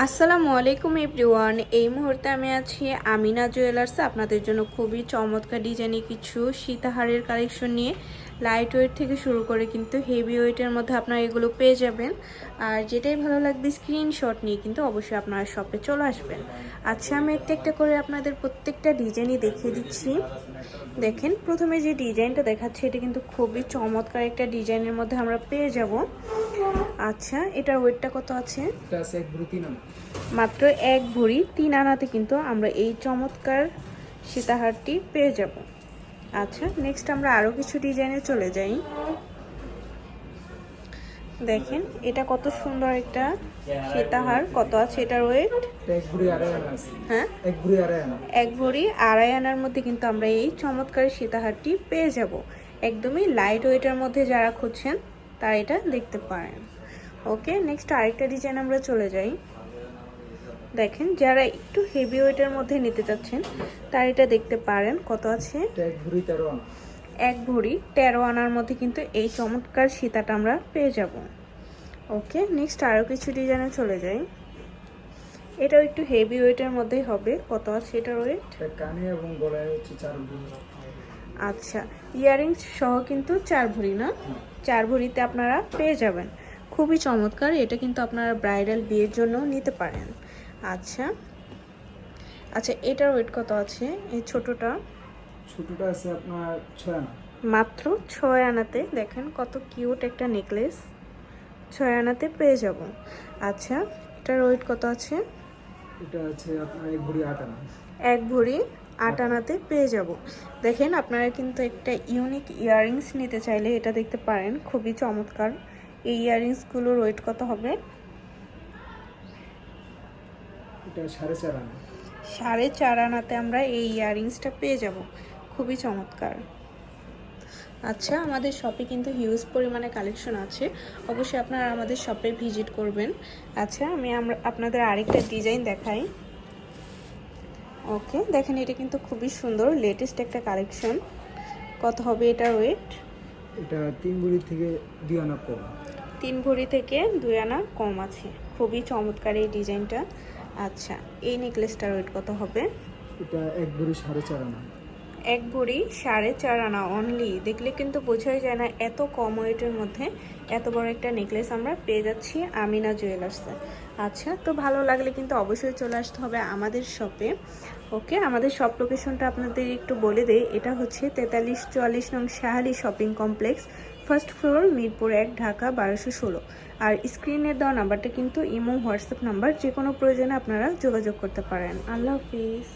আসসালামু আলাইকুম এভরিওয়ান। এই মুহূর্তে আমি আছি আমিনা জুয়েলার্সে আপনাদের জন্য খুবই চমৎকার ডিজাইনের কিছু সীতাহারের কালেকশন নিয়ে। লাইট ওয়েট থেকে শুরু করে কিন্তু হেভি ওয়েটের মধ্যে আপনারা এগুলো পেয়ে যাবেন। আর যেটাই ভালো লাগবে স্ক্রিনশট নিয়ে কিন্তু অবশ্যই আপনারা শপে চলে আসবেন। আচ্ছা, আমি একটা একটা করে আপনাদের প্রত্যেকটা ডিজাইনই দেখিয়ে দিচ্ছি। দেখেন, প্রথমে যে ডিজাইনটা দেখাচ্ছি এটা কিন্তু খুবই চমৎকার একটা ডিজাইনের মধ্যে আমরা পেয়ে যাব। আচ্ছা, এটার ওয়েটটা কত আছে? মাত্র 1 ভরি 3 আনাতে কিন্তু আমরা এই চমৎকার সীতাহারটি পেয়ে যাব। আচ্ছা, নেক্সট আমরা আরও কিছু ডিজাইনে চলে যাই। দেখেন, এটা কত সুন্দর একটা সীতাহার। কত আছে এটার ওয়েট? হ্যাঁ, 1 ভরি 2.5 আনার মধ্যে কিন্তু আমরা এই চমৎকার সীতাহারটি পেয়ে যাব। একদমই লাইট ওয়েটের মধ্যে যারা খুঁজছেন তারা এটা দেখতে পারেন। ওকে, নেক্সট আরেকটা ডিজাইন আমরা চলে যাই। দেখেন, যারা একটু হেভি ওয়েটের মধ্যে নিতে চাচ্ছেন তারা এটা দেখতে পারেন। কত আছে? 1 ভরি 13 আনার মধ্যে কিন্তু এই চমৎকার সীতাটা আমরা পেয়ে যাব। ওকে, নেক্সট আরও কিছু ডিজাইনে চলে যাই। এটাও একটু হেভি ওয়েটের মধ্যেই হবে। কত আছে এটার ওয়েট? কানে এবং গলায় হচ্ছে 4 ভরি। আচ্ছা, ইয়ারিংস সহ কিন্তু 4 ভরি না? 4 ভরিতে আপনারা পেয়ে যাবেন। খুবই চমৎকার। এটা কিন্তু আপনারা ব্রাইডাল বিয়ের জন্য নিতে পারেন। আচ্ছা আচ্ছা, এটার ওয়েট কত আছে? এই ছোটটা আছে আপনার 6 আনা। মাত্র 6 আনাতে। দেখেন কত কিউট একটা নেকলেস, 6 আনাতে পেয়ে যাব। আচ্ছা, এটার ওয়েট কত আছে? এটা আছে আপনার 1 ভরি 8 আনা। 1 ভরি 8 আনাতে পেয়ে যাব। দেখেন, আপনারা কিন্তু একটা ইউনিক ইয়াররিংস নিতে চাইলে এটা দেখতে পারেন। খুবই চমৎকার। এই ইয়াররিংসগুলোর ওয়েট কত হবে? এটা 4.5 আনা। 4.5 আনাতে আমরা এই ইয়াররিংসটা পেয়ে যাব। খুবই চমৎকার। আচ্ছা, আমাদের শপে কিন্তু হিউজ পরিমাণে কালেকশন আছে। অবশ্যই আপনারা আমাদের শপে ভিজিট করবেন। আচ্ছা, আমরা আপনাদের আরেকটা ডিজাইন দেখাই। ওকে, দেখেন, এটা কিন্তু খুবই সুন্দর লেটেস্ট একটা কালেকশন। কত হবে এটার ওয়েট? এটা 3 ভরি থেকে 2 আনা কম। 3 ভরি থেকে 2 আনা কম আছে। খুবই চমৎকার এই ডিজাইনটা। আচ্ছা, এই নেকলেসটার ওয়েট কত হবে? এটা 1 ভরি 4.5 আনা। 1 ভরি 4.5 আনা অনলি। দেখলে কিন্তু বোঝাই যায় না এত কম ওয়েটের মধ্যে এত বড় একটা নেকলেস আমরা পেয়ে যাচ্ছি আমিনা জুয়েলার্সে। আচ্ছা, তো ভালো লাগলে কিন্তু অবশ্যই চলে আসতে হবে আমাদের শপে। ওকে, আমাদের শপ লোকেশনটা আপনাদের একটু বলে দেই। এটা হচ্ছে 4344 নং Shah Ali shopping complex, first floor, Mirpur 1, Dhaka 1216। আর স্ক্রিনের দেওয়া নাম্বারটা কিন্তু ইমো হোয়াটসঅ্যাপ নাম্বার। যে কোনো প্রয়োজনে আপনারা যোগাযোগ করতে পারেন। আল্লাহ হাফিজ।